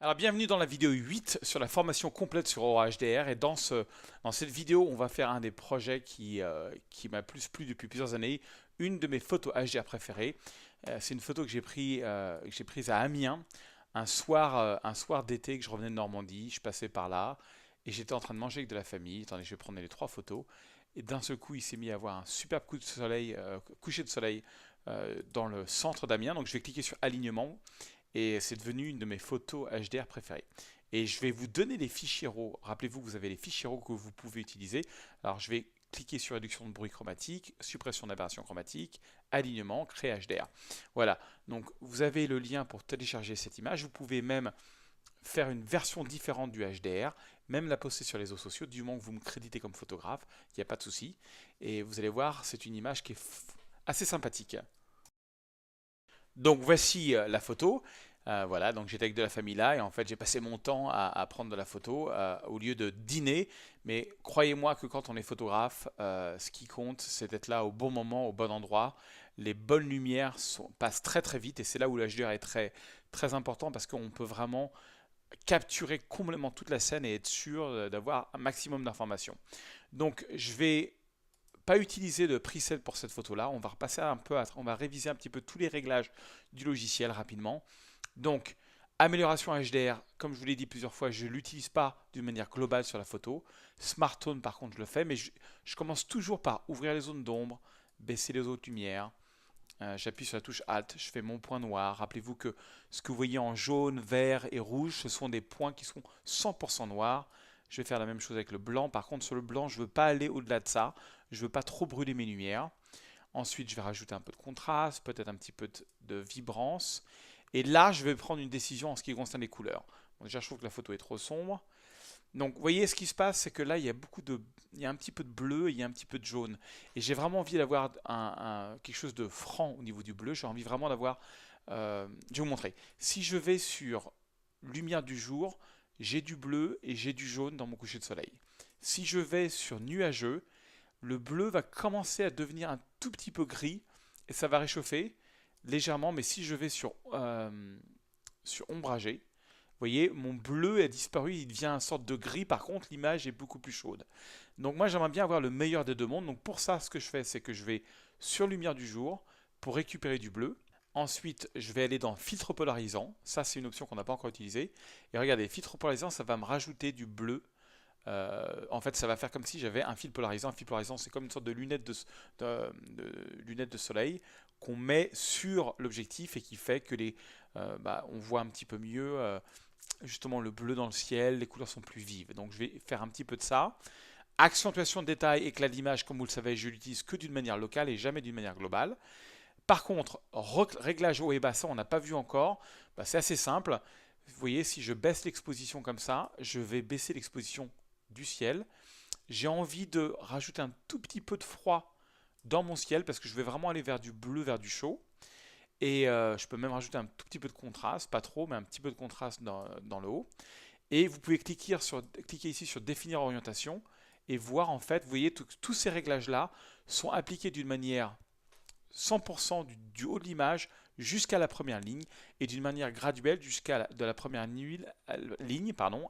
Alors bienvenue dans la vidéo 8 sur la formation complète sur Aura HDR et dans cette vidéo on va faire un des projets qui m'a plus plu depuis plusieurs années, une de mes photos HDR préférées. C'est une photo que j'ai prise à Amiens un soir d'été que je revenais de Normandie, je passais par là et j'étais en train de manger avec de la famille. Attendez, je vais prendre les trois photos et d'un seul coup il s'est mis à avoir un superbe coup de soleil, coucher de soleil dans le centre d'Amiens. Donc je vais cliquer sur alignement et c'est devenu une de mes photos HDR préférées. Et je vais vous donner les fichiers RAW. Rappelez-vous que vous avez les fichiers RAW que vous pouvez utiliser. Alors je vais cliquer sur réduction de bruit chromatique, suppression d'aberration chromatique, alignement, créer HDR. Voilà, donc vous avez le lien pour télécharger cette image. Vous pouvez même faire une version différente du HDR, même la poster sur les réseaux sociaux, du moment que vous me créditez comme photographe, il n'y a pas de souci. Et vous allez voir, c'est une image qui est assez sympathique. Donc voici la photo. Voilà, donc j'étais avec de la famille là et en fait j'ai passé mon temps à prendre de la photo au lieu de dîner. Mais croyez-moi que quand on est photographe, ce qui compte c'est d'être là au bon moment, au bon endroit. Les bonnes lumières passent très très vite et c'est là où l'HDR est très, très important parce qu'on peut vraiment capturer complètement toute la scène et être sûr d'avoir un maximum d'informations. Donc je vais pas utiliser de preset pour cette photo-là. On va repasser on va réviser un petit peu tous les réglages du logiciel rapidement. Donc, amélioration HDR, comme je vous l'ai dit plusieurs fois, je ne l'utilise pas d'une manière globale sur la photo. Smart Tone, par contre, je le fais, mais je commence toujours par ouvrir les zones d'ombre, baisser les autres lumières. J'appuie sur la touche Alt, je fais mon point noir. Rappelez-vous que ce que vous voyez en jaune, vert et rouge, ce sont des points qui sont 100% noirs. Je vais faire la même chose avec le blanc. Par contre, sur le blanc, je ne veux pas aller au-delà de ça. Je ne veux pas trop brûler mes lumières. Ensuite, je vais rajouter un peu de contraste, peut-être un petit peu de vibrance. Et là, je vais prendre une décision en ce qui concerne les couleurs. Bon, déjà, je trouve que la photo est trop sombre. Donc, vous voyez, ce qui se passe, c'est que là, il y a un petit peu de bleu, et il y a un petit peu de jaune. Et j'ai vraiment envie d'avoir quelque chose de franc au niveau du bleu. J'ai envie vraiment d'avoir. Je vais vous montrer. Si je vais sur lumière du jour, j'ai du bleu et j'ai du jaune dans mon coucher de soleil. Si je vais sur nuageux, le bleu va commencer à devenir un tout petit peu gris et ça va réchauffer légèrement. Mais si je vais sur ombragé, vous voyez, mon bleu a disparu, il devient une sorte de gris. Par contre, l'image est beaucoup plus chaude. Donc moi, j'aimerais bien avoir le meilleur des deux mondes. Donc pour ça, ce que je fais, c'est que je vais sur lumière du jour pour récupérer du bleu. Ensuite, je vais aller dans filtre polarisant. Ça, c'est une option qu'on n'a pas encore utilisée. Et regardez, filtre polarisant, ça va me rajouter du bleu. En fait, ça va faire comme si j'avais un fil polarisant. Un fil polarisant, c'est comme une sorte de lunette de soleil qu'on met sur l'objectif et qui fait que on voit un petit peu mieux justement le bleu dans le ciel, les couleurs sont plus vives. Donc je vais faire un petit peu de ça. Accentuation de détail, éclat d'image, comme vous le savez, je l'utilise que d'une manière locale et jamais d'une manière globale. Par contre, réglage haut et bas, ça on n'a pas vu encore. C'est assez simple. Vous voyez, si je baisse l'exposition comme ça, je vais baisser l'exposition du ciel. J'ai envie de rajouter un tout petit peu de froid dans mon ciel parce que je vais vraiment aller vers du bleu, vers du chaud. Et je peux même rajouter un tout petit peu de contraste, pas trop, mais un petit peu de contraste dans le haut. Et vous pouvez cliquer ici sur définir orientation et voir en fait, vous voyez, tous ces réglages-là sont appliqués d'une manière 100% du haut de l'image jusqu'à la première ligne et d'une manière graduelle de la première ligne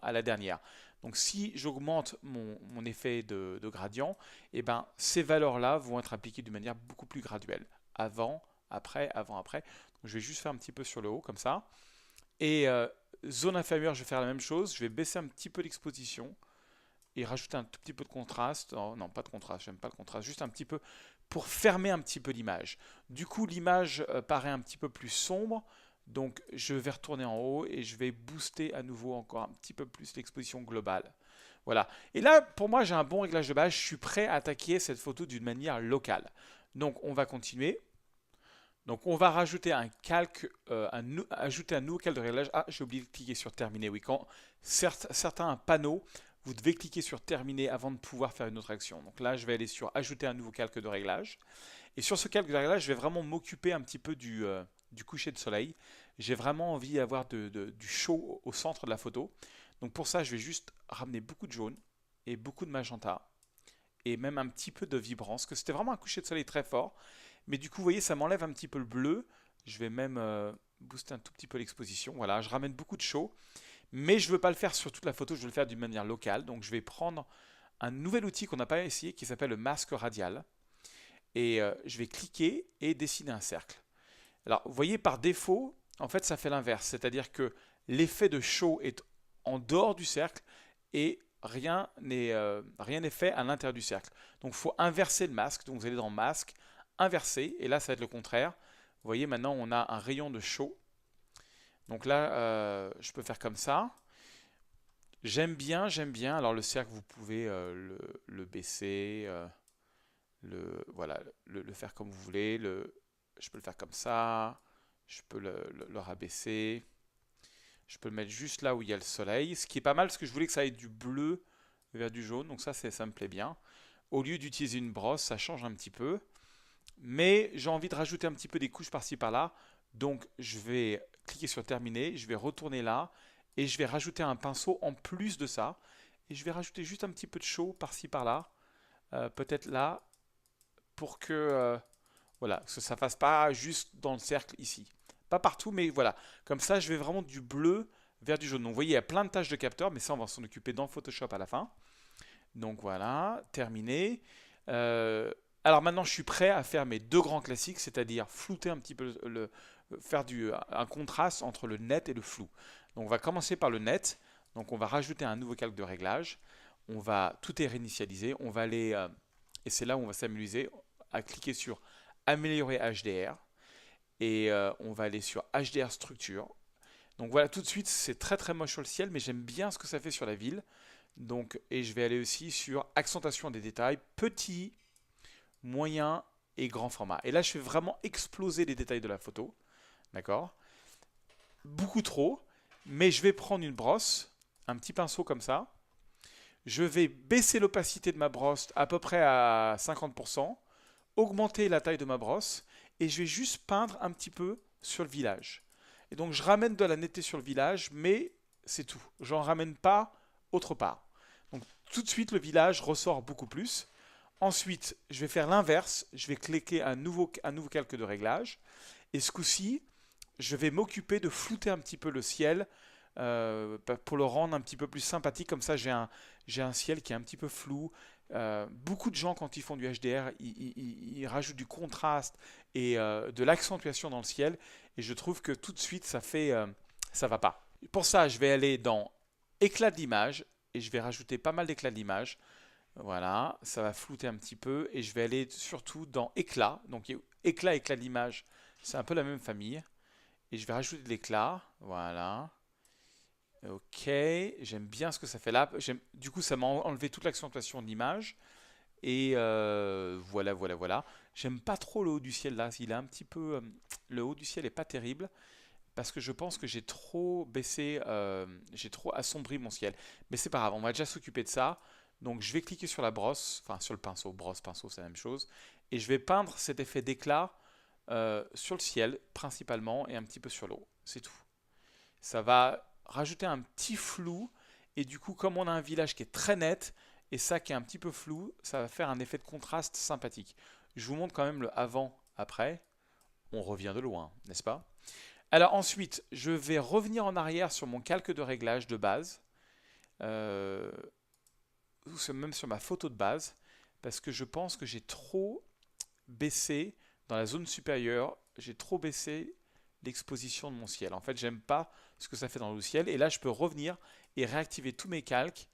à la dernière. Donc si j'augmente mon effet de gradient, et ben, ces valeurs-là vont être appliquées d'une manière beaucoup plus graduelle. Avant, après, avant, après. Donc, je vais juste faire un petit peu sur le haut comme ça. Et zone inférieure, je vais faire la même chose. Je vais baisser un petit peu l'exposition et rajouter un tout petit peu de contraste. Oh, non, pas de contraste, j'aime pas le contraste, juste un petit peu pour fermer un petit peu l'image. Du coup, l'image paraît un petit peu plus sombre, donc je vais retourner en haut et je vais booster à nouveau encore un petit peu plus l'exposition globale. Voilà. Et là, pour moi, j'ai un bon réglage de base. Je suis prêt à attaquer cette photo d'une manière locale. Donc, on va continuer. Donc, on va rajouter un calque, ajouter un nouveau calque de réglage. Ah, j'ai oublié de cliquer sur terminer. Oui, quand certains panneaux, vous devez cliquer sur terminer avant de pouvoir faire une autre action. Donc là, je vais aller sur ajouter un nouveau calque de réglage. Et sur ce calque de réglage, je vais vraiment m'occuper un petit peu du coucher de soleil. J'ai vraiment envie d'avoir du chaud au centre de la photo. Donc pour ça, je vais juste ramener beaucoup de jaune et beaucoup de magenta et même un petit peu de vibrance, parce que c'était vraiment un coucher de soleil très fort. Mais du coup, vous voyez, ça m'enlève un petit peu le bleu. Je vais même booster un tout petit peu l'exposition. Voilà, je ramène beaucoup de chaud. Mais je ne veux pas le faire sur toute la photo, je veux le faire d'une manière locale. Donc je vais prendre un nouvel outil qu'on n'a pas essayé qui s'appelle le masque radial. Et je vais cliquer et dessiner un cercle. Alors, vous voyez, par défaut, en fait, ça fait l'inverse. C'est-à-dire que l'effet de show est en dehors du cercle et rien n'est fait à l'intérieur du cercle. Donc, il faut inverser le masque. Donc, vous allez dans masque, inverser, et là, ça va être le contraire. Vous voyez, maintenant, on a un rayon de show. Donc là, je peux faire comme ça. J'aime bien, j'aime bien. Alors, le cercle, vous pouvez le baisser, voilà, le faire comme vous voulez. Je peux le faire comme ça. Je peux le rabaisser. Je peux le mettre juste là où il y a le soleil. Ce qui est pas mal parce que je voulais que ça ait du bleu vers du jaune. Donc ça me plaît bien. Au lieu d'utiliser une brosse, ça change un petit peu. Mais j'ai envie de rajouter un petit peu des couches par-ci par-là. Donc je vais cliquer sur terminer. Je vais retourner là. Et je vais rajouter un pinceau en plus de ça. Et je vais rajouter juste un petit peu de chaud par-ci par-là. Peut-être là. Pour que voilà, que ça ne fasse pas juste dans le cercle ici. Pas partout, mais voilà. Comme ça, je vais vraiment du bleu vers du jaune. Donc vous voyez, il y a plein de tâches de capteur, mais ça, on va s'en occuper dans Photoshop à la fin. Donc voilà, terminé. Alors maintenant, je suis prêt à faire mes deux grands classiques, c'est-à-dire flouter un petit peu, faire un contraste entre le net et le flou. Donc on va commencer par le net. Donc on va rajouter un nouveau calque de réglage. Tout est réinitialisé. On va aller, et c'est là où on va s'amuser, à cliquer sur améliorer HDR et on va aller sur HDR structure. Donc voilà, tout de suite c'est très très moche sur le ciel, mais j'aime bien ce que ça fait sur la ville. Donc, et je vais aller aussi sur accentuation des détails, petit, moyen et grand format. Et là je fais vraiment exploser les détails de la photo. D'accord? Beaucoup trop, mais je vais prendre une brosse, un petit pinceau comme ça. Je vais baisser l'opacité de ma brosse à peu près à 50%, augmenter la taille de ma brosse et je vais juste peindre un petit peu sur le village. Et donc je ramène de la netteté sur le village, mais c'est tout. J'en ramène pas autre part. Donc tout de suite le village ressort beaucoup plus. Ensuite, je vais faire l'inverse. Je vais cliquer un nouveau calque de réglage. Et ce coup-ci, je vais m'occuper de flouter un petit peu le ciel pour le rendre un petit peu plus sympathique. Comme ça, j'ai un ciel qui est un petit peu flou. Beaucoup de gens, quand ils font du HDR, ils rajoutent du contraste et de l'accentuation dans le ciel. Et je trouve que tout de suite, ça va pas. Pour ça, je vais aller dans éclat d'image et je vais rajouter pas mal d'éclat d'image. Voilà, ça va flouter un petit peu. Et je vais aller surtout dans éclat. Donc éclat d'image, c'est un peu la même famille. Et je vais rajouter de l'éclat. Voilà. Ok, j'aime bien ce que ça fait là. Du coup, ça m'a enlevé toute l'accentuation de l'image. Et voilà. J'aime pas trop le haut du ciel là. Il est un petit peu. Le haut du ciel est pas terrible parce que je pense que j'ai trop baissé, j'ai trop assombri mon ciel. Mais c'est pas grave, on va déjà s'occuper de ça. Donc je vais cliquer sur la brosse, enfin sur le pinceau, brosse, pinceau, c'est la même chose. Et je vais peindre cet effet d'éclat sur le ciel principalement et un petit peu sur l'eau. C'est tout. Ça va rajouter un petit flou et du coup comme on a un village qui est très net et ça qui est un petit peu flou, ça va faire un effet de contraste sympathique. Je vous montre quand même le avant-après. On revient de loin, n'est-ce pas? Alors ensuite, je vais revenir en arrière sur mon calque de réglage de base, euh, ou même sur ma photo de base, parce que je pense que j'ai trop baissé dans la zone supérieure, j'ai trop baissé l'exposition de mon ciel. En fait, j'aime pas ce que ça fait dans le ciel. Et là, je peux revenir et réactiver tous mes calques.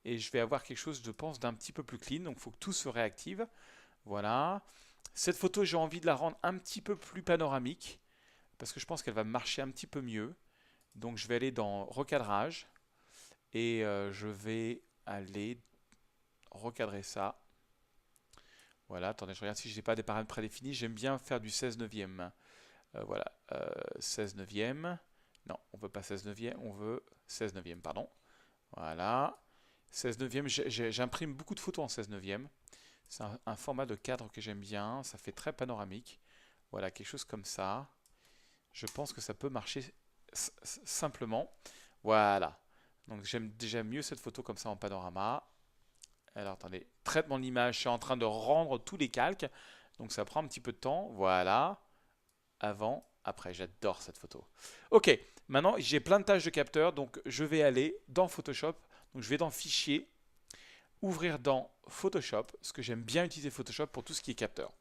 Et je vais avoir quelque chose, je pense, d'un petit peu plus clean. Donc, il faut que tout se réactive. Voilà. Cette photo, j'ai envie de la rendre un petit peu plus panoramique. Parce que je pense qu'elle va marcher un petit peu mieux. Donc, je vais aller dans recadrage. Et je vais aller recadrer ça. Voilà, attendez, je regarde si je n'ai pas des paramètres prédéfinis. J'aime bien faire du 16 neuvième. Voilà, 16 neuvième. Non, on veut pas 16 neuvième, on veut 16 neuvième, pardon. Voilà, 16 neuvième. J'imprime beaucoup de photos en 16 neuvième. C'est un format de cadre que j'aime bien. Ça fait très panoramique. Voilà, quelque chose comme ça. Je pense que ça peut marcher simplement. Voilà. Donc j'aime déjà mieux cette photo comme ça en panorama. Alors attendez, traitement de l'image, je suis en train de rendre tous les calques. Donc ça prend un petit peu de temps. Voilà. Avant, après. J'adore cette photo. Ok, maintenant j'ai plein de tâches de capteur, donc je vais aller dans Photoshop. Donc je vais dans Fichier, ouvrir dans Photoshop, parce que j'aime bien utiliser Photoshop pour tout ce qui est capteur.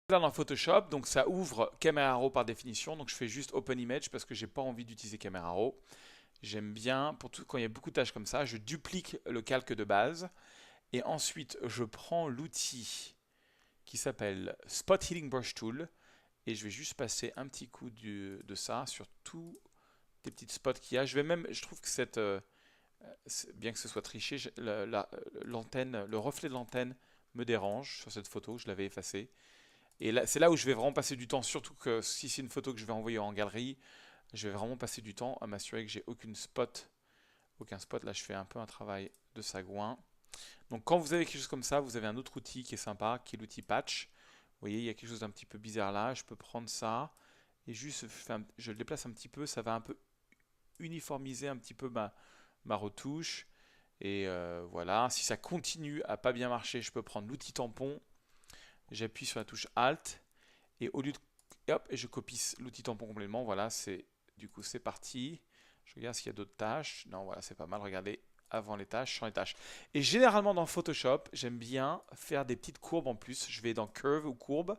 Là dans Photoshop, donc ça ouvre Camera Raw par définition, donc je fais juste Open Image parce que j'ai pas envie d'utiliser Camera Raw. J'aime bien, pour tout, quand il y a beaucoup de tâches comme ça, je duplique le calque de base et ensuite je prends l'outil qui s'appelle Spot Healing Brush Tool et je vais juste passer un petit coup de ça sur tous les petits spots qu'il y a. Je trouve que bien que ce soit triché, l'antenne, le reflet de l'antenne me dérange sur cette photo, je l'avais effacé. Et là, c'est là où je vais vraiment passer du temps, surtout que si c'est une photo que je vais envoyer en galerie, je vais vraiment passer du temps à m'assurer que j'ai aucun spot. Là, je fais un peu un travail de sagouin. Donc quand vous avez quelque chose comme ça, vous avez un autre outil qui est sympa, qui est l'outil Patch. Vous voyez, il y a quelque chose d'un petit peu bizarre là. Je peux prendre ça et juste, je le déplace un petit peu. Ça va un peu uniformiser un petit peu ma retouche. Et voilà, si ça continue à pas bien marcher, je peux prendre l'outil tampon. J'appuie sur la touche Alt et au lieu de... hop, et je copie l'outil tampon complètement. Voilà, du coup c'est parti. Je regarde s'il y a d'autres tâches. Non, voilà, c'est pas mal. Regardez, avant les tâches, sans les tâches. Et généralement dans Photoshop, j'aime bien faire des petites courbes en plus. Je vais dans Curve ou courbe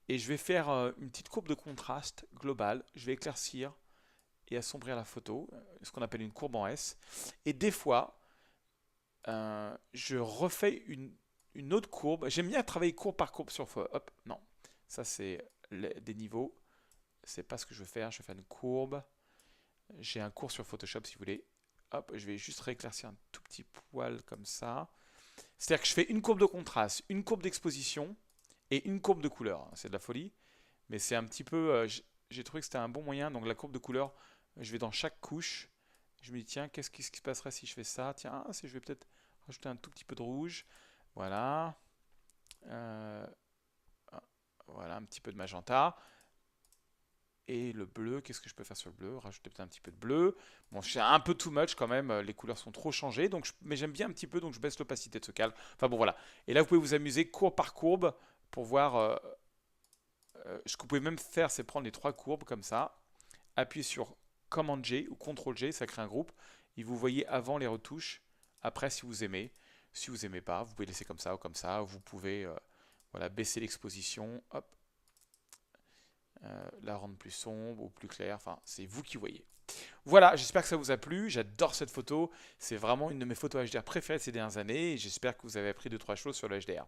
et je vais faire une petite courbe de contraste globale. Je vais éclaircir et assombrir la photo, ce qu'on appelle une courbe en S. Et des fois, je refais une autre courbe. J'aime bien travailler courbe par courbe sur... Hop, non. Ça, c'est des niveaux. C'est pas ce que je veux faire. Je vais faire une courbe. J'ai un cours sur Photoshop, si vous voulez. Hop, je vais juste rééclaircir un tout petit poil comme ça. C'est-à-dire que je fais une courbe de contraste, une courbe d'exposition et une courbe de couleur. C'est de la folie. Mais c'est un petit peu... j'ai trouvé que c'était un bon moyen. Donc la courbe de couleur, je vais dans chaque couche. Je me dis, tiens, qu'est-ce qui se passerait si je fais ça? Tiens, je vais peut-être rajouter un tout petit peu de rouge. Voilà. Voilà, un petit peu de magenta. Et le bleu, qu'est-ce que je peux faire sur le bleu? Rajouter peut-être un petit peu de bleu. Bon, c'est un peu too much quand même, les couleurs sont trop changées, mais j'aime bien un petit peu, donc je baisse l'opacité de ce calque. Enfin bon, voilà. Et là, vous pouvez vous amuser courbe par courbe pour voir... ce que vous pouvez même faire, c'est prendre les 3 courbes comme ça, appuyer sur Command G ou Ctrl G, ça crée un groupe, et vous voyez avant les retouches, après si vous aimez. Si vous n'aimez pas, vous pouvez laisser comme ça ou comme ça. Vous pouvez voilà, baisser l'exposition, hop, la rendre plus sombre ou plus claire. Enfin, c'est vous qui voyez. Voilà, j'espère que ça vous a plu. J'adore cette photo. C'est vraiment une de mes photos HDR préférées de ces dernières années. Et j'espère que vous avez appris 2-3 choses sur le HDR.